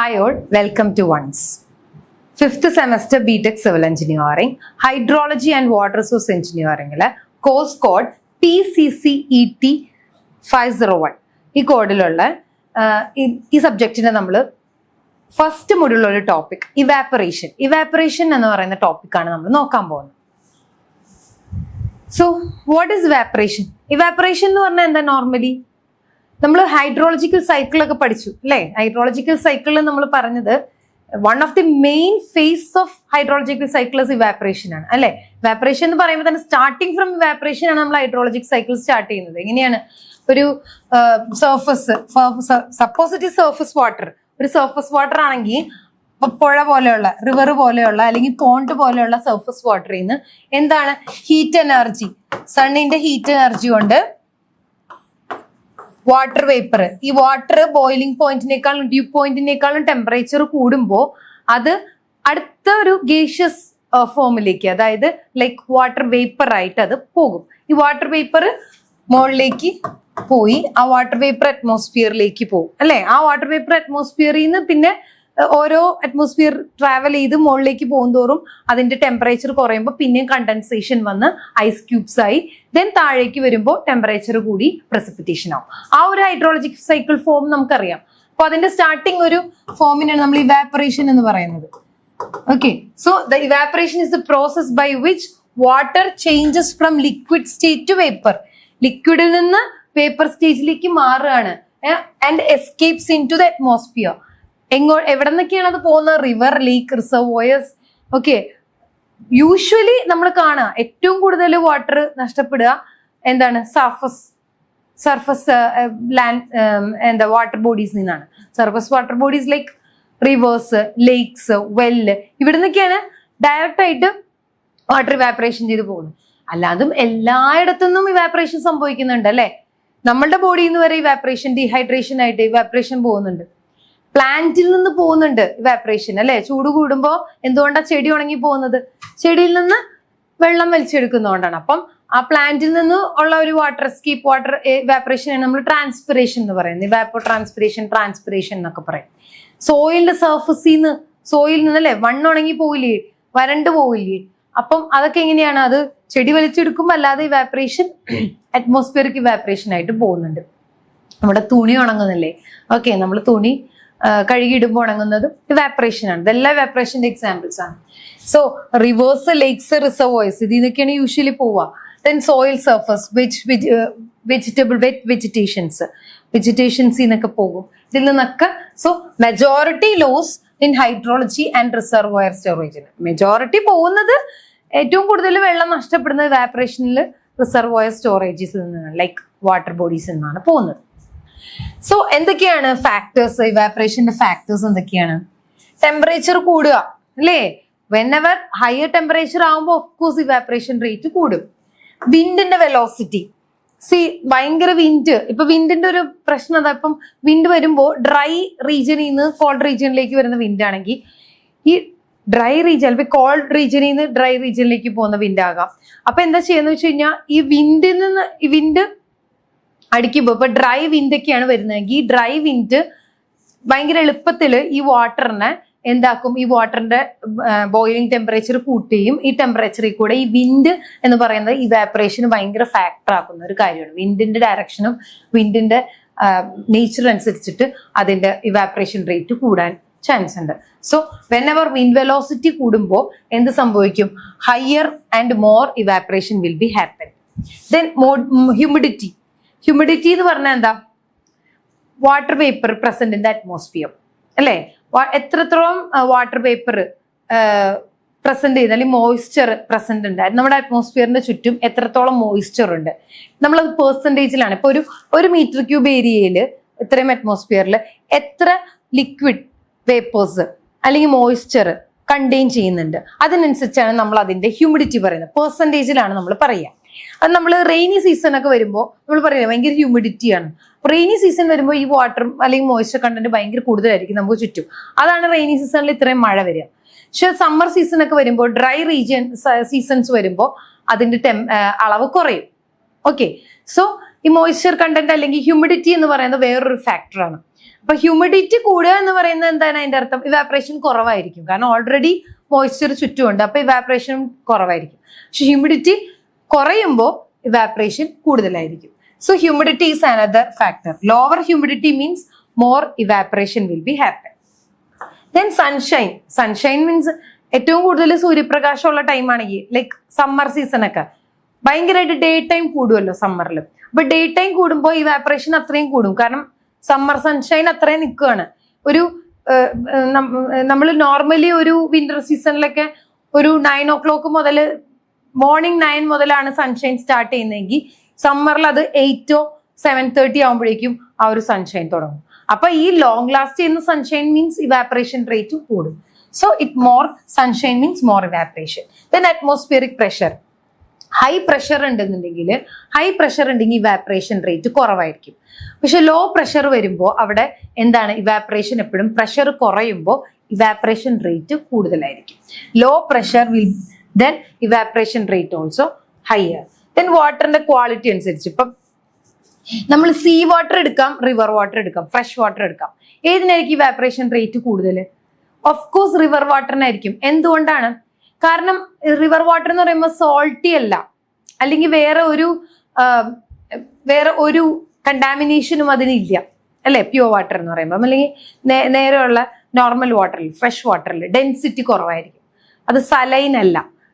Hi all, welcome to ONCE. Fifth semester BTech Civil Engineering, Hydrology and Water Resource Engineering course code PCCET 501. ഈ കോഡിലുള്ള ഈ സബ്ജക്റ്റിനെ നമ്മൾ first മോഡ്യൂളിൽ ഒരു topic evaporation എന്ന് പറയുന്ന ടോപ്പിക്കാണ് നമ്മൾ നോക്കാൻ പോകുന്നത്. സോ വാട്ട് ഈസ് ഇവാപ്പറേഷൻ എന്ന് പറഞ്ഞാൽ എന്താ? നോർമലി നമ്മൾ ഹൈഡ്രോളജിക്കൽ സൈക്കിൾ ഒക്കെ പഠിച്ചു അല്ലേ? ഹൈഡ്രോളജിക്കൽ സൈക്കിളിൽ നമ്മൾ പറഞ്ഞത് one of the main phase of hydrological cycle evaporation ആണ് അല്ലെ? ഇവാപ്പറേഷൻ എന്ന് പറയുമ്പോൾ തന്നെ സ്റ്റാർട്ടിങ് ഫ്രം ഇവാപ്പറേഷൻ ആണ് നമ്മൾ ഹൈഡ്രോളജിക് സൈക്കിൾ സ്റ്റാർട്ട് ചെയ്യുന്നത്. എങ്ങനെയാണ്? ഒരു സപ്പോസ് ഇറ്റ് സർഫസ് വാട്ടർ, ഒരു സർഫസ് വാട്ടർ ആണെങ്കിൽ പുഴ പോലെയുള്ള, റിവർ പോലെയുള്ള അല്ലെങ്കിൽ പോണ്ട് പോലെയുള്ള സർഫസ് വാട്ടറിൽ നിന്ന് എന്താണ് ഹീറ്റ് എനർജി, സണ്ണിന്റെ ഹീറ്റ് എനർജി കൊണ്ട് വാട്ടർ വേപ്പർ, ഈ വാട്ടർ ബോയിലിംഗ് പോയിന്റിനേക്കാളും ഡ്യൂ പോയിന്റിനേക്കാളും ടെമ്പറേച്ചർ കൂടുമ്പോൾ അത് അടുത്ത ഒരു ഗേഷ്യസ് ഫോമിലേക്ക്, അതായത് ലൈക്ക് വാട്ടർ വേപ്പർ ആയിട്ട് അത് പോകും. ഈ വാട്ടർ വേപ്പർ മുകളിലേക്ക് പോയി ആ വാട്ടർ വേപ്പർ അറ്റ്മോസ്ഫിയറിലേക്ക് പോകും അല്ലെ? ആ വാട്ടർ വേപ്പർ അറ്റ്മോസ്ഫിയറിൽ നിന്ന് പിന്നെ ഓരോ അറ്റ്മോസ്ഫിയർ ട്രാവൽ ചെയ്ത് മുകളിലേക്ക് പോകുന്തോറും അതിന്റെ ടെമ്പറേച്ചർ കുറയുമ്പോൾ പിന്നെയും കണ്ടൻസേഷൻ വന്ന് ഐസ് ക്യൂബ്സ് ആയി ദെൻ താഴേക്ക് വരുമ്പോൾ ടെമ്പറേച്ചർ കൂടി പ്രസിപ്പിറ്റേഷൻ ആവും. ആ ഒരു ഹൈഡ്രോളജിക് സൈക്കിൾ ഫോം നമുക്കറിയാം. അപ്പൊ അതിന്റെ സ്റ്റാർട്ടിങ് ഒരു ഫോമിനാണ് നമ്മൾ ഇവാപ്പറേഷൻ എന്ന് പറയുന്നത്. Okay, so the evaporation is the process by which water changes from liquid state to vapour. ലിക്വിഡിൽ നിന്ന് വേപ്പർ സ്റ്റേജിലേക്ക് മാറുകയാണ് and escapes into the atmosphere. എവിടെ നിന്നൊക്കെയാണ് അത് പോകുന്നത്? River, lake, reservoirs. Okay, usually നമ്മൾ കാണുക ഏറ്റവും കൂടുതൽ വാട്ടർ നഷ്ടപ്പെടുക എന്താണ്? സർഫസ് ലാൻഡ് എന്താ വാട്ടർ ബോഡീസ് നിന്നാണ്. Surface water bodies like rivers, lakes, well, ഇവിടെ നിന്നൊക്കെയാണ് ഡയറക്റ്റ് ആയിട്ട് വാട്ടർ ഇവാപ്പറേഷൻ ചെയ്ത് പോകുന്നത്. അല്ലാതും എല്ലായിടത്തുനിന്നും ഇവാപ്പറേഷൻ സംഭവിക്കുന്നുണ്ട് അല്ലെ? നമ്മളുടെ ബോഡിയിൽ നിന്ന് വരെ ഇവാപ്പറേഷൻ, ഡീഹൈഡ്രേഷൻ ആയിട്ട് ഇവാപ്പറേഷൻ പോകുന്നുണ്ട്. പ്ലാന്റിൽ നിന്ന് പോകുന്നുണ്ട് ഇവാപ്പറേഷൻ അല്ലെ? ചൂട് കൂടുമ്പോൾ എന്തുകൊണ്ടാണ് ചെടി ഉണങ്ങി പോകുന്നത്? ചെടിയിൽ നിന്ന് വെള്ളം വലിച്ചെടുക്കുന്നതുകൊണ്ടാണ്. അപ്പം ആ പ്ലാന്റിൽ നിന്ന് ഉള്ള ഒരു വാട്ടർ എസ്കേപ്പ്, വാട്ടർ ഇവാപ്പറേഷൻ ആണ് നമ്മൾ ട്രാൻസ്പിറേഷൻ എന്ന് പറയുന്നത്. ഇവാപ്പോ ട്രാൻസ്പിറേഷൻ എന്നൊക്കെ പറയും. സോയിലിന്റെ സർഫസിൽ നിന്ന് അല്ലെ മണ്ണുണങ്ങി പോവില്ലേ, വരണ്ടു പോവില്ലേ? അപ്പം അതൊക്കെ എങ്ങനെയാണ്? അത് ചെടി വലിച്ചെടുക്കുമ്പോൾ അല്ലാതെ ഇവാപ്പറേഷൻ അറ്റ്മോസ്ഫിയറിക് ഇവാപ്പറേഷൻ ആയിട്ട് പോകുന്നുണ്ട്. നമ്മുടെ തുണി ഉണങ്ങുന്നില്ലേ? ഓക്കെ, നമ്മൾ തുണി കഴുകിയിടുമ്പോൾ ഉണങ്ങുന്നതും ഇവാപ്പറേഷൻ ആണ്. ഇതെല്ലാം ഇവാപ്പറേഷന്റെ എക്സാമ്പിൾസ് ആണ്. സോ റിവേഴ്സ്, ലേക്സ്, റിസർവോയ്സ്, ഇതിൽ നിന്നൊക്കെയാണ് യൂഷ്വലി പോവുക. ദെൻ സോയിൽ സർഫസ്, വെജിറ്റേഷൻസിൽ നിന്നൊക്കെ പോകും. ഇതിൽ നിന്നൊക്കെ so majority loss in hydrology and reservoir സ്റ്റോറേജിന്. മെജോറിറ്റി പോകുന്നത്, ഏറ്റവും കൂടുതൽ വെള്ളം നഷ്ടപ്പെടുന്നത് ഇവാപ്പറേഷനിൽ റിസർവോയർ സ്റ്റോറേജസിൽ നിന്നാണ്, ലൈക്ക് വാട്ടർ ബോഡീസിൽ നിന്നാണ് പോകുന്നത്. സോ എന്തൊക്കെയാണ് ഫാക്ടേഴ്സ്? ഇവാപ്പറേഷന്റെ ഫാക്ടേഴ്സ് എന്തൊക്കെയാണ്? ടെമ്പറേച്ചർ കൂടുക അല്ലേ? വെനെവർ ഹയർ ടെമ്പറേച്ചർ ആകുമ്പോൾ ഓഫ്കോഴ്സ് ഇവാപ്പറേഷൻ റേറ്റ് കൂടും. വിൻഡിന്റെ വെലോസിറ്റി, ഭയങ്കര വിൻഡ്. ഇപ്പൊ വിൻഡിന്റെ ഒരു പ്രശ്നം എന്താ? ഇപ്പം വിൻഡ് വരുമ്പോൾ ഡ്രൈ റീജിയനിൽ നിന്ന് കോൾഡ് റീജിയനിലേക്ക് വരുന്ന വിൻഡ് ആണെങ്കിൽ ഈ ഡ്രൈ റീജിയൻ, അല്ലെങ്കിൽ കോൾഡ് റീജിയനിൽ നിന്ന് ഡ്രൈ റീജിയനിലേക്ക് പോകുന്ന വിൻഡ് ആകാം. അപ്പൊ എന്താ ചെയ്യുന്നത് വെച്ച് കഴിഞ്ഞാൽ ഈ വിൻഡിൽ നിന്ന് ഈ വിൻഡ് അടിക്കുമ്പോൾ ഇപ്പൊ ഡ്രൈ വിൻഡ് ഒക്കെയാണ് വരുന്നതെങ്കിൽ ഈ ഡ്രൈ വിൻഡ് ഭയങ്കര എളുപ്പത്തിൽ ഈ വാട്ടറിനെ എന്താക്കും? ഈ വാട്ടറിന്റെ ബോയിലിംഗ് ടെമ്പറേച്ചർ കൂട്ടുകയും ഈ ടെമ്പറേച്ചറിൽ കൂടെ ഈ വിൻഡ് എന്ന് പറയുന്നത് ഇവാപ്പറേഷന് ഭയങ്കര ഫാക്ടർ ആക്കുന്ന ഒരു കാര്യമാണ്. വിൻഡിന്റെ ഡയറക്ഷനും വിൻഡിന്റെ നേച്ചർ അനുസരിച്ചിട്ട് അതിന്റെ ഇവാപ്പറേഷൻ റേറ്റ് കൂടാൻ ചാൻസ് ഉണ്ട്. സോ വെനെവർ വിൻഡ് വെലോസിറ്റി കൂടുമ്പോൾ എന്ത് സംഭവിക്കും? Higher and more evaporation will be happen. Then humidity എന്ന് പറഞ്ഞാൽ എന്താ? Water vapour present in the atmosphere അല്ലെ? എത്രത്തോളം വാട്ടർ വേപ്പർ പ്രസന്റ് ചെയ്യുന്ന അല്ലെങ്കിൽ മോയിസ്ചർ പ്രസന്റ് ഉണ്ട് നമ്മുടെ അറ്റ്മോസ്ഫിയറിന്റെ ചുറ്റും, എത്രത്തോളം മോയിസ്ചർ ഉണ്ട് നമ്മളത് പെർസെൻറ്റേജിലാണ്. ഇപ്പൊ ഒരു മീറ്റർ ക്യൂബ് ഏരിയയിൽ ഇത്രയും അറ്റ്മോസ്ഫിയറിൽ എത്ര ലിക്വിഡ് വേപ്പേഴ്സ് അല്ലെങ്കിൽ മോയിസ്ചർ കണ്ടെയ്ൻ ചെയ്യുന്നുണ്ട്, അതിനനുസരിച്ചാണ് നമ്മൾ അതിന്റെ ഹ്യൂമിഡിറ്റി പറയുന്നത്. പെർസെൻറ്റേജിലാണ് നമ്മൾ പറയുക. അത് നമ്മൾ റെയിനി സീസൺ ഒക്കെ വരുമ്പോൾ നമ്മൾ പറയുന്നത് ഭയങ്കര ഹ്യൂമിഡിറ്റിയാണ്. റെയിനി സീസൺ വരുമ്പോൾ ഈ വാട്ടർ അല്ലെങ്കിൽ മോയ്സ്ചർ കണ്ടന്റ് ഭയങ്കര കൂടുതലായിരിക്കും നമുക്ക് ചുറ്റും. അതാണ് റെയിനി സീസണിൽ ഇത്രയും മഴ വരിക. പക്ഷെ സമ്മർ സീസൺ ഒക്കെ വരുമ്പോൾ, ഡ്രൈ സീസൺസ് വരുമ്പോൾ അതിന്റെ അളവ് കുറയും. ഓക്കെ, സോ ഈ മോയ്സ്ചർ കണ്ടന്റ് അല്ലെങ്കിൽ ഹ്യൂമിഡിറ്റി എന്ന് പറയുന്നത് വേറൊരു ഫാക്ടറാണ്. അപ്പൊ ഹ്യൂമിഡിറ്റി കൂടുക എന്ന് പറയുന്നത് എന്താണ് അതിന്റെ അർത്ഥം? ഇവാപറേഷൻ കുറവായിരിക്കും, കാരണം ഓൾറെഡി മോയ്സ്ചർ ചുറ്റുമുണ്ട്, അപ്പൊ ഇവാപറേഷൻ കുറവായിരിക്കും. പക്ഷെ ഹ്യൂമിഡിറ്റി കുറയുമ്പോൾ ഇവാപറേഷൻ കൂടുതലായിരിക്കും. So humidity is another factor. Lower humidity means more evaporation will be happen. Then sunshine means ഏറ്റവും കൂടുതൽ സൂര്യപ്രകാശമുള്ള ടൈമാണെങ്കിൽ ലൈക്ക് സമ്മർ സീസൺ ഒക്കെ ഭയങ്കരമായിട്ട് ഡേ ടൈം കൂടുമല്ലോ സമ്മറിൽ. അപ്പൊ ഡേ ടൈം കൂടുമ്പോൾ ഇവാപറേഷൻ അത്രയും കൂടും, കാരണം സമ്മർ സൺഷൈൻ അത്രയും നിൽക്കുകയാണ്. ഒരു നമ്മൾ നോർമലി ഒരു വിന്റർ സീസണിലൊക്കെ ഒരു 9 o'clock മുതൽ മോർണിംഗ് 9 മുതലാണ് സൺഷൈൻ സ്റ്റാർട്ട് ചെയ്യുന്നതെങ്കിൽ സമ്മറിൽ അത് 8 or 7:30 ആകുമ്പോഴേക്കും ആ ഒരു സൺഷൈൻ തുടങ്ങും. അപ്പൊ ഈ ലോങ് ലാസ്റ്റ് ചെയ്യുന്ന സൺഷൈൻ മീൻസ് ഇവാപറേഷൻ റേറ്റ് കൂടും. So it more sunshine means more evaporation. Then atmospheric pressure, high pressure ഉണ്ടെന്നുണ്ടെങ്കിൽ ഇവാപറേഷൻ റേറ്റ് കുറവായിരിക്കും. പക്ഷെ ലോ പ്രഷർ വരുമ്പോൾ അവിടെ എന്താണ് ഇവാപറേഷൻ എപ്പോഴും പ്രഷർ കുറയുമ്പോൾ ഇവാപറേഷൻ റേറ്റ് കൂടുതലായിരിക്കും. Low pressure will then evaporation rate also higher. Then വാട്ടറിന്റെ ക്വാളിറ്റി അനുസരിച്ച് ഇപ്പം നമ്മൾ സീ വാട്ടർ എടുക്കാം, റിവർ വാട്ടർ എടുക്കാം, ഫ്രഷ് വാട്ടർ എടുക്കാം. ഏതിനായിരിക്കും ഇവാപറേഷൻ റേറ്റ് കൂടുതൽ? ഓഫ് കോഴ്സ് റിവർ വാട്ടറിനായിരിക്കും. എന്തുകൊണ്ടാണ്? കാരണം റിവർ വാട്ടർ എന്ന് പറയുമ്പോൾ സോൾട്ടി അല്ല, അല്ലെങ്കിൽ വേറെ ഒരു കണ്ടാമിനേഷനും അതിനില്ല അല്ലെ. പ്യൂർ വാട്ടർ എന്ന് പറയുമ്പോൾ അല്ലെങ്കിൽ നേരെയുള്ള നോർമൽ വാട്ടറിൽ ഫ്രഷ് വാട്ടറിൽ ഡെൻസിറ്റി കുറവായിരിക്കും. അത്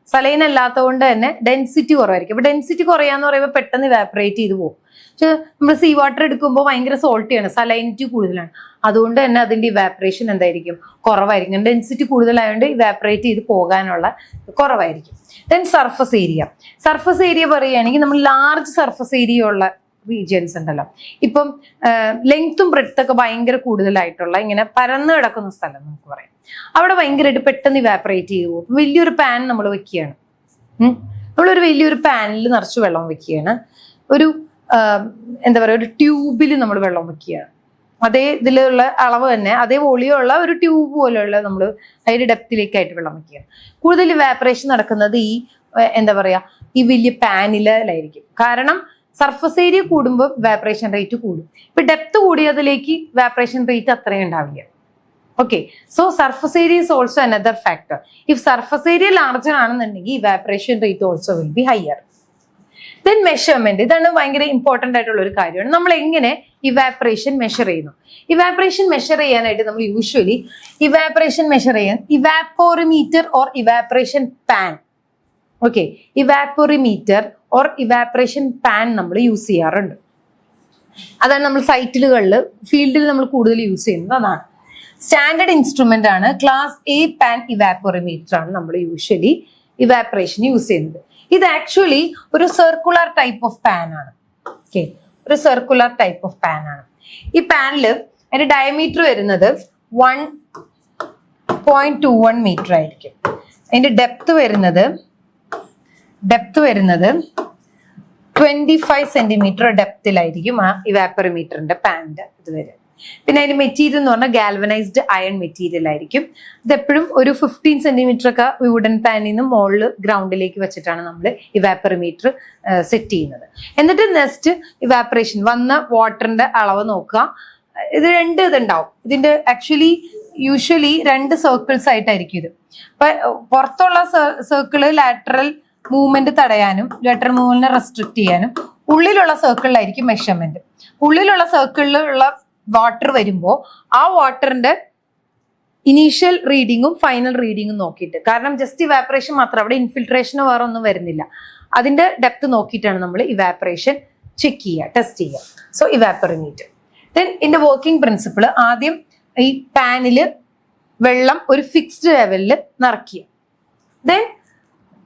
സലൈൻ അല്ലാത്തതുകൊണ്ട് തന്നെ ഡെൻസിറ്റി കുറവായിരിക്കും. അപ്പൊ ഡെൻസിറ്റി കുറയാന്ന് പറയുമ്പോൾ പെട്ടെന്ന് ഇവാപറേറ്റ് ചെയ്ത് പോകും. പക്ഷെ നമ്മൾ സീ വാട്ടർ എടുക്കുമ്പോൾ ഭയങ്കര സോൾട്ടിയാണ്, സലൈനിറ്റി കൂടുതലാണ്, അതുകൊണ്ട് തന്നെ അതിന്റെ ഇവാപറേഷൻ എന്തായിരിക്കും? കുറവായിരിക്കും. ഡെൻസിറ്റി കൂടുതലായതുകൊണ്ട് ഇവാപറേറ്റ് ചെയ്ത് പോകാനുള്ള കുറവായിരിക്കും. ദെൻ സർഫസ് ഏരിയ പറയുകയാണെങ്കിൽ നമ്മൾ ലാർജ് സർഫസ് ഏരിയ ഉള്ള റീജിയൻസ് ഉണ്ടല്ലോ, ഇപ്പം ലെങ്ത്തും ബ്രെഡ്ത്തൊക്കെ ഭയങ്കര കൂടുതലായിട്ടുള്ള ഇങ്ങനെ പരന്നു കിടക്കുന്ന സ്ഥലം നമുക്ക് പറയാം. അവിടെ ഭയങ്കരമായിട്ട് പെട്ടെന്ന് ഇവാപറേറ്റ് ചെയ്ത് പോകും. വലിയൊരു പാൻ നമ്മൾ വെക്കുകയാണ്, നമ്മളൊരു വലിയൊരു പാനിൽ നിറച്ച് വെള്ളം വെക്കുകയാണ്, ഒരു എന്താ പറയുക, ഒരു ട്യൂബിൽ നമ്മൾ വെള്ളം വെക്കുകയാണ്. അതേ ഇതിലുള്ള അളവ് തന്നെ, അതേ വോളിയുള്ള ഒരു ട്യൂബ് പോലെയുള്ള നമ്മൾ അതിന്റെ ഡെപ്തിലേക്കായിട്ട് വെള്ളം വെക്കുകയാണ്. കൂടുതൽ ഇവാപറേഷൻ നടക്കുന്നത് ഈ എന്താ പറയാ ഈ വലിയ പാനിലായിരിക്കും. കാരണം സർഫസ് ഏരിയ കൂടുമ്പോൾ ഇവാപറേഷൻ റേറ്റ് കൂടും. ഇപ്പൊ ഡെപ്ത് കൂടിയതിലേക്ക് ഇവാപറേഷൻ റേറ്റ് അത്രയും ഉണ്ടാവില്ല. Okay, so surface area is also another factor. If surface area larger ആണെന്നുണ്ടെങ്കിൽ evaporation rate also will be higher. Then measurement, ഇതാണ് ഭയങ്കര ഇമ്പോർട്ടന്റ് ആയിട്ടുള്ള ഒരു കാര്യമാണ്. നമ്മൾ എങ്ങനെ ഇവാപറേഷൻ മെഷർ ചെയ്യുന്നു? ഇവാപറേഷൻ മെഷർ ചെയ്യാനായിട്ട് നമ്മൾ യൂഷ്വലി ഇവാപറേഷൻ മെഷർ ചെയ്യാൻ evaporimeter or evaporation pan, okay, evaporimeter or evaporation pan നമ്മൾ യൂസ് ചെയ്യാറുണ്ട്. അതാണ് നമ്മൾ സൈറ്റിലുകളിൽ ഫീൽഡിൽ നമ്മൾ കൂടുതൽ യൂസ് ചെയ്യുന്നത്. അതാണ് സ്റ്റാൻഡേർഡ് ഇൻസ്ട്രുമെന്റ് ആണ്. ക്ലാസ് എ പാൻ ഇവാപ്പോറിമീറ്റർ ആണ് നമ്മൾ യൂഷ്വലി ഇവാപറേഷൻ യൂസ് ചെയ്യുന്നത്. ഇത് ആക്ച്വലി ഒരു സർക്കുലർ ടൈപ്പ് ഓഫ് പാൻ ആണ്. ഓക്കെ, ഒരു സർക്കുലർ ടൈപ്പ് ഓഫ് പാൻ ആണ്. ഈ പാനില് അതിന്റെ ഡയമീറ്റർ വരുന്നത് 1.21 മീറ്റർ ആയിരിക്കും. അതിന്റെ ഡെപ്ത് വരുന്നത് 25 സെന്റിമീറ്റർ ഡെപ്തിലായിരിക്കും ആ ഇവാപ്പറോമീറ്ററിന്റെ പാനിന്റെ ഇത് വരെ. പിന്നെ അതിന്റെ മെറ്റീരിയൽ എന്ന് പറഞ്ഞാൽ ഗാൽവനൈസ്ഡ് അയൺ മെറ്റീരിയൽ ആയിരിക്കും. ഇതെപ്പോഴും ഒരു 15 സെന്റിമീറ്റർ ഒക്കെ വുഡൻ പാനിൽ നിന്ന് മുകളിൽ ഗ്രൗണ്ടിലേക്ക് വെച്ചിട്ടാണ് നമ്മൾ ഇവാപ്പറോമീറ്റർ സെറ്റ് ചെയ്യുന്നത്. എന്നിട്ട് നെക്സ്റ്റ് ഇവാപ്പറേഷൻ വന്ന വാട്ടറിന്റെ അളവ് നോക്കുക. ഇത് രണ്ട് ഇതുണ്ടാവും. ഇതിന്റെ ആക്ച്വലി യൂഷ്വലി 2 സർക്കിൾസ് ആയിട്ടായിരിക്കും ഇത്. അപ്പൊ പുറത്തുള്ള സർക്കിള് ലാറ്ററൽ മൂവ്മെന്റ് തടയാനും ലാറ്ററൽ മൂവ്മെന്റിനെ റെസ്ട്രിക്ട് ചെയ്യാനും, ഉള്ളിലുള്ള സർക്കിളിലായിരിക്കും മെഷർമെന്റ്. ഉള്ളിലുള്ള സർക്കിളിലുള്ള വാട്ടർ വരുമ്പോൾ ആ വാട്ടറിന്റെ ഇനീഷ്യൽ റീഡിങ്ങും ഫൈനൽ റീഡിങ്ങും നോക്കിയിട്ട്, കാരണം ജസ്റ്റ് ഇവാപ്പറേഷൻ മാത്രം, അവിടെ ഇൻഫിൽട്രേഷനോ വേറെ ഒന്നും വരുന്നില്ല, അതിന്റെ ഡെപ്ത് നോക്കിയിട്ടാണ് നമ്മൾ ഇവാപ്പറേഷൻ ചെക്ക് ചെയ്യുക, ടെസ്റ്റ് ചെയ്യുക. So evaporimeter. ദെൻ ഇതിന്റെ വർക്കിംഗ് പ്രിൻസിപ്പിൾ, ആദ്യം ഈ പാനിൽ വെള്ളം ഒരു ഫിക്സ്ഡ് ലെവലിൽ നിറയ്ക്കുക. Then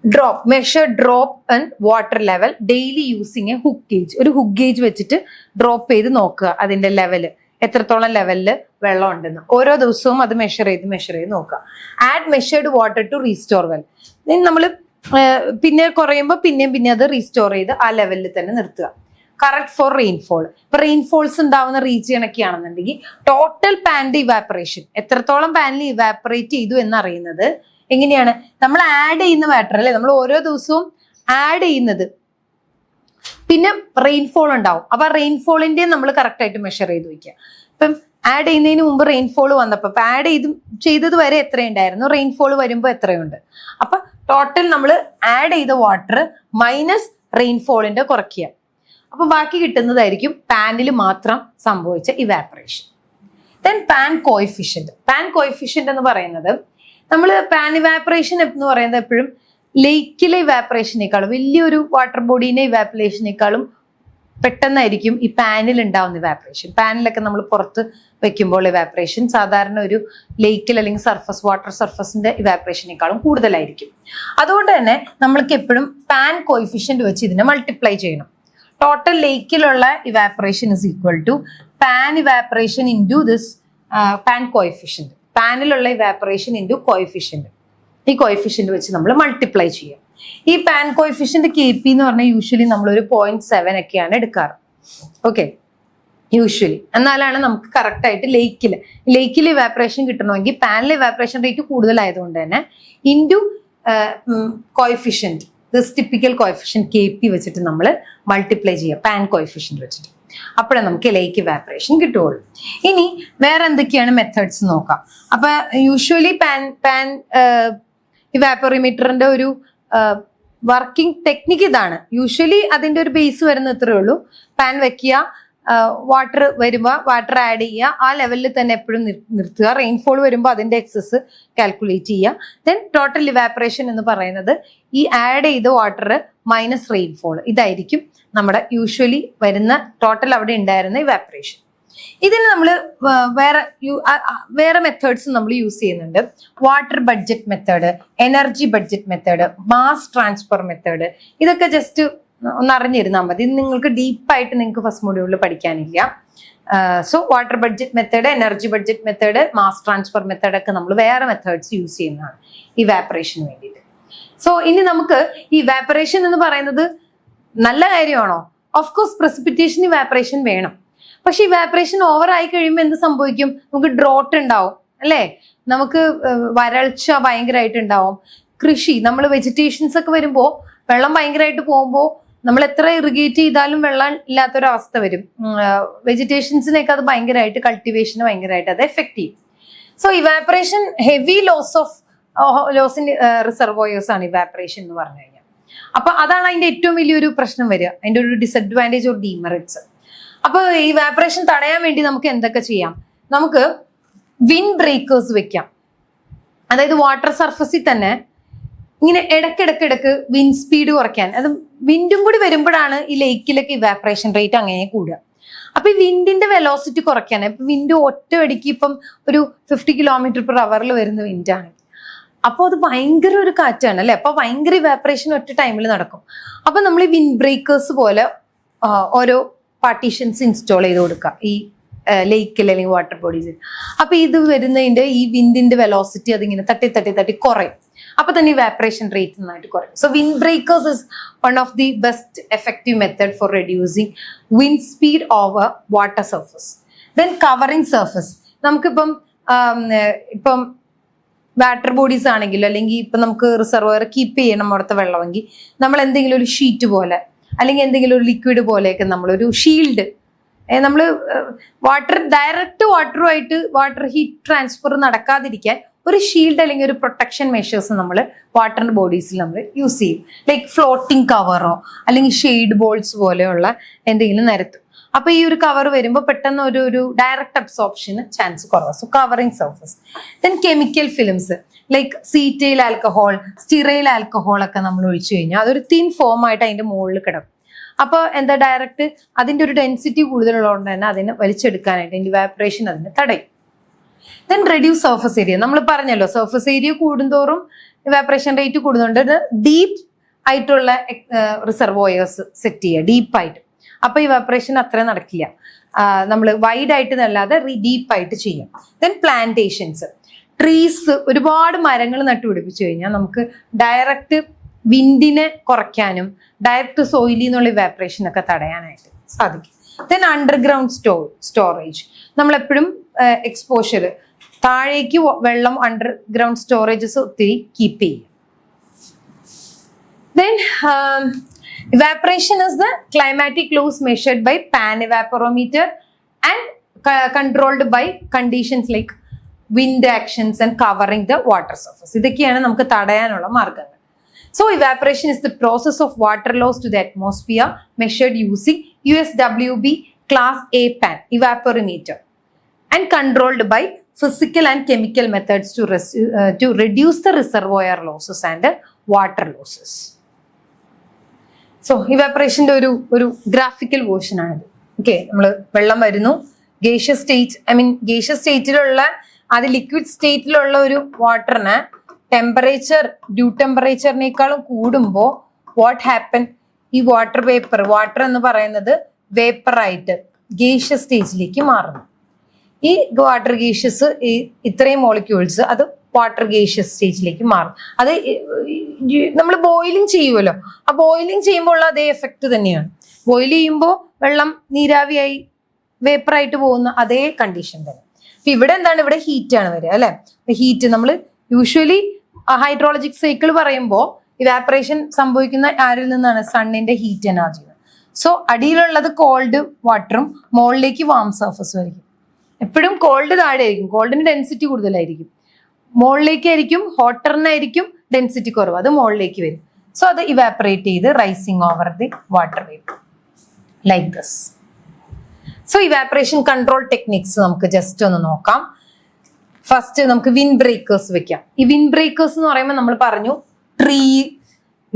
drop, measure drop and water level daily using a hook gauge. ഒരു ഹുക്ക് ഗേജ് വെച്ചിട്ട് ഡ്രോപ്പ് ചെയ്ത് നോക്കുക അതിന്റെ ലെവല്, എത്രത്തോളം ലെവലില് വെള്ളം ഉണ്ടെന്ന്. ഓരോ ദിവസവും അത് മെഷർ ചെയ്ത് നോക്കുക. Add measured water to restore well. നമ്മൾ പിന്നെ കുറയുമ്പോൾ പിന്നെ അത് റീസ്റ്റോർ ചെയ്ത് ആ ലെവലിൽ തന്നെ നിർത്തുക. Correct for rainfall. ഇപ്പൊ റെയിൻഫോൾസ് ഉണ്ടാവുന്ന റീജിയൻ ഒക്കെ ആണെന്നുണ്ടെങ്കിൽ ടോട്ടൽ പാനിന്റെ ഇവാപ്പറേഷൻ, എത്രത്തോളം പാനിൽ ഇവാപ്പറേറ്റ് ചെയ്തു എന്നറിയുന്നത് എങ്ങനെയാണ്? നമ്മൾ ആഡ് ചെയ്യുന്ന വാട്ടർ അല്ലെ, നമ്മൾ ഓരോ ദിവസവും ആഡ് ചെയ്യുന്നത്. പിന്നെ റെയിൻഫോൾ ഉണ്ടാവും. അപ്പൊ റെയിൻഫോളിന്റെ നമ്മൾ കറക്റ്റ് ആയിട്ട് മെഷർ ചെയ്ത് വെക്കുക. ഇപ്പം ആഡ് ചെയ്യുന്നതിന് മുമ്പ് റെയിൻഫോൾ വന്നപ്പോൾ ഇപ്പൊ ആഡ് ചെയ്തത് വരെ എത്രയുണ്ടായിരുന്നു, റെയിൻഫോൾ വരുമ്പോൾ എത്രയുണ്ട്. അപ്പൊ ടോട്ടൽ നമ്മൾ ആഡ് ചെയ്ത വാട്ടർ മൈനസ് റെയിൻഫോളിന്റെ കുറയ്ക്കുക. അപ്പൊ ബാക്കി കിട്ടുന്നതായിരിക്കും പാനിൽ മാത്രം സംഭവിച്ച evaporation. Then pan coefficient. Pan coefficient എന്ന് പറയുന്നത് നമ്മൾ പാൻ ഇവാപ്പറേഷൻ എന്ന് പറയുന്നത് എപ്പോഴും ലേക്കിലെ ഇവാപ്പറേഷനേക്കാളും വലിയൊരു വാട്ടർ ബോഡീനെ ഇവാപ്പറേഷനേക്കാളും പെട്ടെന്നായിരിക്കും ഈ പാനിൽ ഉണ്ടാവുന്ന ഇവാപ്പറേഷൻ. പാനിലൊക്കെ നമ്മൾ പുറത്ത് വെക്കുമ്പോൾ ഇവാപ്പറേഷൻ സാധാരണ ഒരു ലേക്കിൽ അല്ലെങ്കിൽ സർഫസ് വാട്ടർ സർഫസിന്റെ ഇവാപ്പറേഷനേക്കാളും കൂടുതലായിരിക്കും. അതുകൊണ്ട് തന്നെ നമ്മൾക്ക് എപ്പോഴും പാൻ കോഎഫിഷ്യന്റ് വെച്ച് ഇതിനെ മൾട്ടിപ്ലൈ ചെയ്യണം. ടോട്ടൽ ലേക്കിലുള്ള evaporation is equal to pan evaporation into this pan coefficient. പാനിലുള്ള ഇവാപ്പറേഷൻ ഇൻറ്റു കോഎഫിഷ്യന്റ്. ഈ കോഎഫിഷ്യന്റ് വെച്ച് നമ്മൾ മൾട്ടിപ്ലൈ ചെയ്യാം. ഈ പാൻ കോഎഫിഷ്യന്റ് KP എന്ന് പറഞ്ഞാൽ യൂഷ്വലി നമ്മളൊരു 0.7 ഒക്കെയാണ് എടുക്കാറ്. Okay, usually. എന്നാലാണ് നമുക്ക് കറക്റ്റ് ആയിട്ട് ലേക്കിൽ ഇവാപ്പറേഷൻ കിട്ടണമെങ്കിൽ പാനിലെ ഇവാപ്പറേഷൻ റേറ്റ് കൂടുതലായതുകൊണ്ട് തന്നെ into coefficient, this typical coefficient KP വെച്ചിട്ട് നമ്മൾ മൾട്ടിപ്ലൈ ചെയ്യുക പാൻ കോഎഫിഷ്യന്റ് വെച്ചിട്ട്. അപ്പോഴേ നമുക്ക് ലേക്ക് ഇവാപ്പറേഷൻ കിട്ടുകയുള്ളൂ. ഇനി വേറെ എന്തൊക്കെയാണ് മെത്തേഡ്സ് നോക്കാം. അപ്പൊ യൂഷ്വലി പാൻ ഇവാപ്പറോമീറ്ററിന്റെ ഒരു വർക്കിംഗ് ടെക്നിക്ക് ഇതാണ്. യൂഷ്വലി അതിന്റെ ഒരു ബേസ് വരുന്ന ഇത്രയേ ഉള്ളൂ. പാൻ വെക്കുക, വാട്ടർ വരുമ്പോൾ വാട്ടർ ആഡ് ചെയ്യുക, ആ ലെവലിൽ തന്നെ എപ്പോഴും നിർത്തുക. റെയിൻഫോൾ വരുമ്പോൾ അതിന്റെ എക്സസ് കാൽക്കുലേറ്റ് ചെയ്യുക. ദെൻ ടോട്ടൽ ഇവാപ്പറേഷൻ എന്ന് പറയുന്നത് ഈ ആഡ് ചെയ്ത വാട്ടർ മൈനസ് റെയിൻഫോൾ, ഇതായിരിക്കും നമ്മുടെ യൂഷ്വലി വരുന്ന ടോട്ടൽ അവിടെ ഉണ്ടായിരുന്ന ഇവാപ്പറേഷൻ. ഇതിന് നമ്മൾ വേറെ മെത്തേഡ്സ് നമ്മൾ യൂസ് ചെയ്യുന്നുണ്ട്. Water budget method, energy budget method, mass transfer method. ഇതൊക്കെ ജസ്റ്റ് ഒന്ന് അറിഞ്ഞിരുന്നാൽ മതി. നിങ്ങൾക്ക് ഡീപ്പായിട്ട് നിങ്ങൾക്ക് ഫസ്റ്റ് മൊഡ്യൂളിൽ പഠിക്കാനില്ല. So water budget method, energy budget method, mass transfer method ഒക്കെ നമ്മൾ വേറെ മെത്തേഡ്സ് യൂസ് ചെയ്യുന്നതാണ് ഇവാപ്പറേഷന് വേണ്ടിയിട്ട്. സോ ഇനി നമുക്ക് ഈ ഇവാപ്പറേഷൻ എന്ന് പറയുന്നത് നല്ല കാര്യമാണോ? ഓഫ് കോഴ്സ് പ്രസിപ്പിറ്റേഷൻ ഇവാപ്പറേഷൻ വേണം. പക്ഷെ ഇവാപ്പറേഷൻ ഓവർ ആയി കഴിയുമ്പോൾ എന്ത് സംഭവിക്കും? നമുക്ക് ഡ്രോട്ട് ഉണ്ടാവും, അല്ലേ? നമുക്ക് വരൾച്ച ഭയങ്കരമായിട്ട് ഉണ്ടാവും. കൃഷി, നമ്മൾ വെജിറ്റേഷൻസ് ഒക്കെ വരുമ്പോൾ വെള്ളം ഭയങ്കരമായിട്ട് പോകുമ്പോൾ നമ്മൾ എത്ര ഇറിഗേറ്റ് ചെയ്താലും വെള്ളം ഇല്ലാത്തൊരവസ്ഥ വരും. വെജിറ്റേഷൻസിനെയൊക്കെ അത് ഭയങ്കരമായിട്ട്, കൾട്ടിവേഷന് ഭയങ്കരമായിട്ട് അത് എഫക്ട് ചെയ്യും. So evaporation heavy loss in reservoirs ആണ് ഇവാപ്പറേഷൻ എന്ന് പറഞ്ഞു കഴിഞ്ഞാൽ. അപ്പൊ അതാണ് അതിന്റെ ഏറ്റവും വലിയൊരു പ്രശ്നം വരിക, അതിന്റെ ഒരു ഡിസഡ്വാൻറ്റേജ് ഓർ ഡീമെറിറ്റ്സ്. അപ്പൊ ഈ ഇവാപ്പറേഷൻ തടയാൻ വേണ്ടി നമുക്ക് എന്തൊക്കെ ചെയ്യാം? നമുക്ക് വിൻഡ് ബ്രേക്കേഴ്സ് വെക്കാം. അതായത് വാട്ടർ സർഫസിൽ തന്നെ ഇങ്ങനെ ഇടയ്ക്കിടയ്ക്ക് വിൻഡ് സ്പീഡ് കുറയ്ക്കാൻ. അത് വിൻഡും കൂടി വരുമ്പോഴാണ് ഈ ലേക്കിലൊക്കെ ഇവാപ്പറേഷൻ റേറ്റ് അങ്ങനെ കൂടുക. അപ്പൊ ഈ വിൻഡിന്റെ വെലോസിറ്റി കുറയ്ക്കാൻ, ഇപ്പൊ വിൻഡ് ഒറ്റയടിക്ക് ഇപ്പം ഒരു 50 km/h വരുന്ന വിൻഡാണ്. അപ്പോൾ അത് ഭയങ്കര ഒരു കാറ്റാണ്, അല്ലെ? അപ്പൊ ഭയങ്കര ഇവാപ്പറേഷൻ ഒറ്റ ടൈമിൽ നടക്കും. അപ്പൊ നമ്മൾ ഈ വിൻഡ് ബ്രേക്കേഴ്സ് പോലെ ഓരോ പാർട്ടീഷൻസ് ഇൻസ്റ്റാൾ ചെയ്ത് കൊടുക്കുക ഈ ലേക്കിൽ അല്ലെങ്കിൽ വാട്ടർ ബോഡീസിൽ. അപ്പൊ ഇത് വരുന്നതിന്റെ ഈ വിൻഡിന്റെ വെലോസിറ്റി അതിങ്ങനെ തട്ടി കുറയും. അപ്പൊ തന്നെ ഇവാപ്പറേഷൻ റേറ്റ് നന്നായിട്ട് കുറയും. So wind breakers is one of the best effective method for reducing wind speed over water surface. Then covering surface. നമുക്കിപ്പം വാട്ടർ ബോഡീസ് ആണെങ്കിലും അല്ലെങ്കിൽ ഇപ്പൊ നമുക്ക് റിസർവോയർ കീപ്പ് ചെയ്യണം അവിടുത്തെ വെള്ളമെങ്കിൽ നമ്മൾ എന്തെങ്കിലും ഒരു ഷീറ്റ് പോലെ അല്ലെങ്കിൽ എന്തെങ്കിലും ഒരു ലിക്വിഡ് പോലെയൊക്കെ നമ്മളൊരു ഷീൽഡ്, നമ്മൾ ഡയറക്റ്റ് വാട്ടറുമായിട്ട് വാട്ടർ ഹീറ്റ് ട്രാൻസ്ഫർ നടക്കാതിരിക്കാൻ ഒരു ഷീൽഡ് അല്ലെങ്കിൽ ഒരു പ്രൊട്ടക്ഷൻ മെഷേഴ്സ് നമ്മൾ വാട്ടർ ബോഡീസിൽ നമ്മൾ യൂസ് ചെയ്യും. ലൈക്ക് ഫ്ലോട്ടിംഗ് കവറോ അല്ലെങ്കിൽ ഷെയ്ഡ് ബോൾസ് പോലെയുള്ള എന്തെങ്കിലും നിരത്തും. അപ്പൊ ഈ ഒരു കവർ വരുമ്പോൾ പെട്ടെന്ന് ഒരു ഡയറക്റ്റ് അബ്സോർപ്ഷന് ചാൻസ് കുറവാണ്. So covering surface. Then chemical films like cetyl alcohol, stearyl alcohol ഒക്കെ നമ്മൾ ഒഴിച്ചു കഴിഞ്ഞാൽ അതൊരു തിൻ ഫോം ആയിട്ട് അതിന്റെ മുകളിൽ കിടക്കും. അപ്പൊ എന്താ, ഡയറക്റ്റ് അതിന്റെ ഒരു ഡെൻസിറ്റി കൂടുതലുള്ളതുകൊണ്ട് തന്നെ അതിനെ വലിച്ചെടുക്കാനായിട്ട് ഇവാപ്പറേഷൻ അതിനെ തടയും. Then reduce surface area. നമ്മൾ പറഞ്ഞല്ലോ സർഫസ് ഏരിയ കൂടുന്തോറും ഇവാപ്പറേഷൻ റേറ്റ് കൂടുന്നുണ്ട്. ഡീപ്പ് ആയിട്ടുള്ള റിസർവോയേഴ്സ് സെറ്റ് ചെയ്യുക, ഡീപ്പായിട്ട്. അപ്പൊ ഇവാപ്പറേഷൻ അത്ര നടക്കില്ല. നമ്മൾ വൈഡ് ആയിട്ട് അല്ലാതെ ഡീപ്പായിട്ട് ചെയ്യാം. ദെൻ പ്ലാന്റേഷൻസ്, ട്രീസ്, ഒരുപാട് മരങ്ങൾ നട്ടുപിടിപ്പിച്ചു കഴിഞ്ഞാൽ നമുക്ക് ഡയറക്റ്റ് വിൻഡിനെ കുറയ്ക്കാനും ഡയറക്റ്റ് സോയിലിൽ നിന്നുള്ള ഇവാപ്പറേഷൻ ഒക്കെ തടയാനായിട്ട് സാധിക്കും. Then underground storage. നമ്മളെപ്പോഴും എക്സ്പോഷർ താഴേക്ക് വെള്ളം അണ്ടർഗ്രൗണ്ട് സ്റ്റോറേജസ് ഒത്തിരി കീപ്പ് ചെയ്യും. Then Evaporation is the climatic loss measured by pan evaporometer and controlled by conditions like wind actions and covering the water surface. ഇതൊക്കെയാണ് നമുക്ക് തടയാനുള്ള മാർഗങ്ങൾ. So evaporation is the process of water loss to the atmosphere measured using USWB class A pan evaporimeter and controlled by physical and chemical methods to reduce the reservoir losses and water losses. So evaporation ഒരു graphical version ആണിത്. Okay, നമ്മൾ വെള്ളം വരുന്നു, gaseous state gaseous സ്റ്റേറ്റിലുള്ള അത് liquid സ്റ്റേറ്റിലുള്ള ഒരു വാട്ടറിന് temperature due ടെമ്പറേച്ചറിനേക്കാളും കൂടുമ്പോൾ what happen, ഈ water എന്ന് പറയുന്നത് വേപ്പറായിട്ട് ഗേഷ്യസ് സ്റ്റേജിലേക്ക് മാറുന്നു. ഈ വാട്ടർ ഗേഷ്യസ് ഇത്രയും മോളിക്യൂൾസ് അത് വാട്ടർ ഗേഷ്യസ് സ്റ്റേജിലേക്ക് മാറും. അത് നമ്മൾ ബോയിലിംഗ് ചെയ്യുമല്ലോ, ആ ബോയിലിംഗ് ചെയ്യുമ്പോൾ ഉള്ള അതേ എഫക്റ്റ് തന്നെയാണ്. ബോയിൽ ചെയ്യുമ്പോൾ വെള്ളം നീരാവിയായി വേപ്പറായിട്ട് പോകുന്ന അതേ കണ്ടീഷൻ തന്നെ. അപ്പൊ ഇവിടെ എന്താണ്, ഇവിടെ ഹീറ്റ് ആണ് വരിക അല്ലെ. ഹീറ്റ് നമ്മൾ യൂഷ്വലി ഹൈഡ്രോളജിക് സൈക്കിൾ പറയുമ്പോൾ ഇവാപറേഷൻ സംഭവിക്കുന്ന ആരിൽ നിന്നാണ്, സണ്ണിന്റെ ഹീറ്റ് എനർജി. സോ അടിയിലുള്ളത് കോൾഡ് വാട്ടറും മുകളിലേക്ക് വാം സർഫസും ആയിരിക്കും. എപ്പോഴും കോൾഡ് താഴെ ആയിരിക്കും, കോൾഡിന് ഡെൻസിറ്റി കൂടുതലായിരിക്കും. മുകളിലേക്കായിരിക്കും ഹോട്ടറിനായിരിക്കും ഡെൻസിറ്റി കുറവ്, അത് മുകളിലേക്ക് വരും. സോ അത് ഇവാപറേറ്റ് ചെയ്ത് rising over the water vapour like this. So evaporation control techniques നമുക്ക് ജസ്റ്റ് ഒന്ന് നോക്കാം. ഫസ്റ്റ് നമുക്ക് വിൻഡ് ബ്രേക്കേഴ്സ് വെക്കാം. ഈ വിൻഡ് ബ്രേക്കേഴ്സ് എന്ന് പറയുമ്പോൾ നമ്മൾ പറഞ്ഞു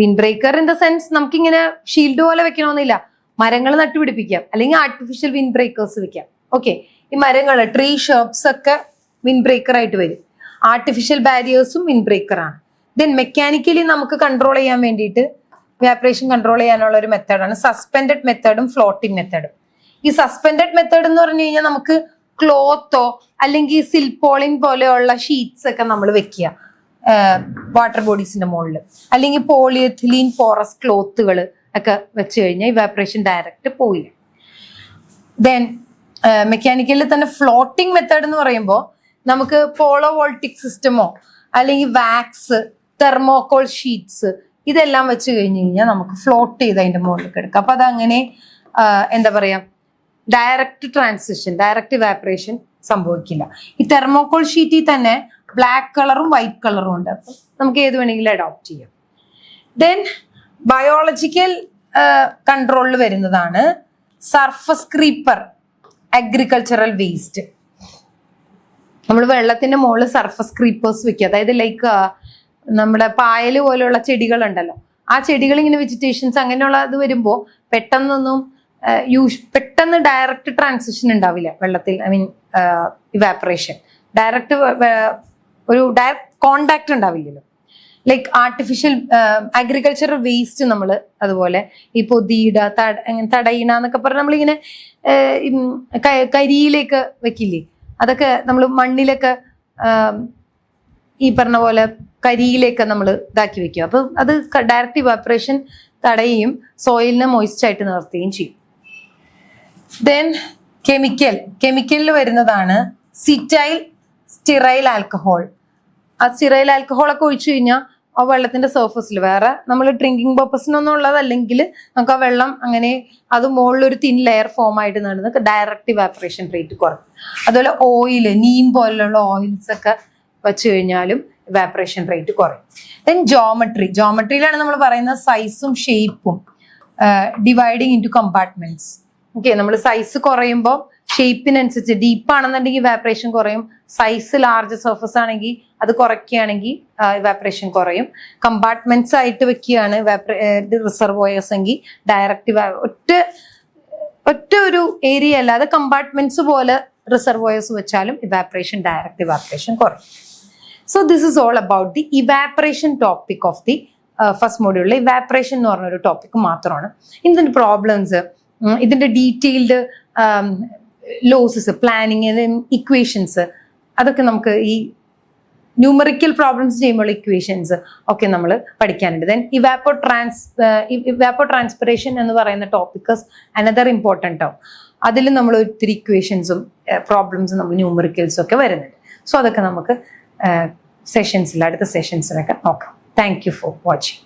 wind breaker in the sense നമുക്കിങ്ങനെ ഷീൽഡ് പോലെ വെക്കണമെന്നില്ല, മരങ്ങൾ നട്ടുപിടിപ്പിക്കാം, അല്ലെങ്കിൽ ആർട്ടിഫിഷ്യൽ വിൻഡ് ബ്രേക്കേഴ്സ് വെക്കാം. ഓക്കെ, ഈ മരങ്ങൾ ട്രീ ഷർപ്സ് ഒക്കെ വിൻഡ് ബ്രേക്കർ ആയിട്ട് വരും. ആർട്ടിഫിഷ്യൽ ബാരിയേഴ്സും വിൻഡ് ബ്രേക്കർ ആണ്. ദെൻ മെക്കാനിക്കലി നമുക്ക് കൺട്രോൾ ചെയ്യാൻ വേണ്ടിയിട്ട് ഇവാപറേഷൻ കൺട്രോൾ ചെയ്യാനുള്ള ഒരു മെത്തേഡാണ് സസ്പെൻഡഡ് മെത്തേഡും ഫ്ലോട്ടിംഗ് മെത്തേഡും. ഈ സസ്പെൻഡഡ് മെത്തേഡ് എന്ന് പറഞ്ഞു കഴിഞ്ഞാൽ നമുക്ക് ക്ലോത്തോ അല്ലെങ്കിൽ സിൽപോളിൻ പോലെയുള്ള ഷീറ്റ്സ് ഒക്കെ നമ്മൾ വെക്കുക വാട്ടർ ബോഡീസിന്റെ മുകളിൽ, അല്ലെങ്കിൽ പോളിയെഥിലീൻ പോറസ് ക്ലോത്തുകൾ ഒക്കെ വെച്ച് കഴിഞ്ഞാൽ ഇവാപറേഷൻ ഡയറക്റ്റ് പോയില്ല. ദെൻ മെക്കാനിക്കലിൽ തന്നെ ഫ്ലോട്ടിംഗ് മെത്തേഡ് എന്ന് പറയുമ്പോൾ നമുക്ക് പോളോ വോൾട്ടിക് സിസ്റ്റമോ അല്ലെങ്കിൽ വാക്സ്, തെർമോകോൾ ഷീറ്റ്സ് ഇതെല്ലാം വെച്ച് കഴിഞ്ഞ് കഴിഞ്ഞാൽ നമുക്ക് ഫ്ലോട്ട് ചെയ്ത് അതിന്റെ മുകളിലേക്ക് എടുക്കാം. അപ്പൊ അതങ്ങനെ എന്താ പറയാ, ഡയറക്റ്റ് ഇവാപറേഷൻ സംഭവിക്കില്ല. ഈ തെർമോകോൾ ഷീറ്റിൽ തന്നെ ബ്ലാക്ക് കളറും വൈറ്റ് കളറും ഉണ്ട്, അപ്പൊ നമുക്ക് ഏത് വേണമെങ്കിലും അഡോപ്റ്റ് ചെയ്യാം. ദെൻ ബയോളജിക്കൽ കൺട്രോളിൽ വരുന്നതാണ് സർഫസ് ക്രീപ്പർ അഗ്രികൾച്ചറൽ വേസ്റ്റ്. നമ്മൾ വെള്ളത്തിന്റെ മുകളിൽ സർഫസ് ക്രീപ്പേഴ്സ് വെക്കുക, അതായത് ലൈക്ക് നമ്മുടെ പായല് പോലെയുള്ള ചെടികളുണ്ടല്ലോ, ആ ചെടികൾ ഇങ്ങനെ വെജിറ്റേഷൻസ് അങ്ങനെയുള്ള ഇത് വരുമ്പോൾ പെട്ടെന്ന് ഡയറക്റ്റ് ട്രാൻസിഷൻ ഉണ്ടാവില്ല വെള്ളത്തിൽ. ഇവാപറേഷൻ ഒരു ഡയറക്റ്റ് കോണ്ടാക്ട് ഉണ്ടാവില്ലല്ലോ. ലൈക്ക് ആർട്ടിഫിഷ്യൽ അഗ്രികൾച്ചറൽ വേസ്റ്റ് നമ്മൾ അതുപോലെ ഈ പൊതിയിട തടയിണ എന്നൊക്കെ പറഞ്ഞാൽ നമ്മളിങ്ങനെ കരിയിലേക്ക് വെക്കില്ലേ, അതൊക്കെ നമ്മൾ മണ്ണിലൊക്കെ ഈ പറഞ്ഞ പോലെ കരിയിലേക്ക് നമ്മൾ ഇതാക്കി വെക്കും. അപ്പൊ അത് ഡയറക്റ്റ് ഇവാപറേഷൻ തടയുകയും സോയിലിനെ മോയിസ്റ്റ് ആയിട്ട് നിർത്തുകയും ചെയ്യും. ദെൻ കെമിക്കലിൽ വരുന്നതാണ് സ്റ്റെറൈൽ ആൽക്കഹോൾ. ആ സ്റ്റെറൈൽ ആൽക്കഹോൾ ഒക്കെ ഒഴിച്ചു കഴിഞ്ഞാൽ ആ വെള്ളത്തിന്റെ സർഫസിൽ വേറെ നമ്മൾ ഡ്രിങ്കിങ് പർപ്പസിനൊന്നും ഉള്ളതല്ലെങ്കിൽ നമുക്ക് ആ വെള്ളം അങ്ങനെ അത് മുകളിലൊരു തിൻ ലെയർ ഫോം ആയിട്ട് നടന്ന് ഡയറക്റ്റ് ഇവാപറേഷൻ റേറ്റ് കുറയും. അതുപോലെ ഓയിൽ, നീം പോലുള്ള ഓയിൽസ് ഒക്കെ വെച്ച് കഴിഞ്ഞാലും ഇവാപറേഷൻ റേറ്റ് കുറയും. ദെൻ ജോമെട്രിയിലാണ് നമ്മൾ പറയുന്ന സൈസും ഷേപ്പും ഡിവൈഡിങ് ഇൻറ്റു കമ്പാർട്ട്മെന്റ്സ്. ഓക്കെ, നമ്മൾ സൈസ് കുറയുമ്പോൾ ഷേപ്പിനനുസരിച്ച് ഡീപ്പാണെന്നുണ്ടെങ്കിൽ ഇവാപറേഷൻ കുറയും, സൈസ് ലാർജ് സർഫസ് ആണെങ്കിൽ അത് കുറയ്ക്കുകയാണെങ്കിൽ ഇവാപറേഷൻ കുറയും. കമ്പാർട്ട്മെന്റ്സ് ആയിട്ട് വെക്കുകയാണ് റിസർവോയേഴ്സ് എങ്കിൽ ഡയറക്റ്റ് ഒറ്റ ഒരു ഏരിയ അല്ലാതെ കമ്പാർട്ട്മെന്റ്സ് പോലെ റിസർവോയേഴ്സ് വെച്ചാലും ഡയറക്റ്റ് ഇവാപറേഷൻ കുറയും. So this is all about the evaporation topic of the first മോഡ്യൂളിൽ. ഇവാപറേഷൻ എന്ന് പറഞ്ഞൊരു ടോപ്പിക് മാത്രമാണ്. ഇതിന്റെ പ്രോബ്ലംസ്, ഇതിന്റെ ഡീറ്റെയിൽഡ് ലോസസ്, പ്ലാനിങ്, ഇക്വേഷൻസ്, അതൊക്കെ നമുക്ക് ഈ ന്യൂമറിക്കൽ പ്രോബ്ലംസ് ചെയ്യുമ്പോൾ ഇക്വേഷൻസ് ഒക്കെ നമ്മൾ പഠിക്കാനുണ്ട്. ദെൻ ഇവാപ്പോ ട്രാൻസ്പിറേഷൻ എന്ന് പറയുന്ന ടോപ്പിക് അനദർ ഇമ്പോർട്ടൻ്റ് ആവും. അതിൽ നമ്മൾ ഒത്തിരി ഇക്വേഷൻസും പ്രോബ്ലംസും നമ്മൾ ന്യൂമറിക്കൽസും ഒക്കെ വരുന്നുണ്ട്. സോ അതൊക്കെ നമുക്ക് അടുത്ത സെഷൻസിലൊക്കെ നോക്കാം. Thank you for watching.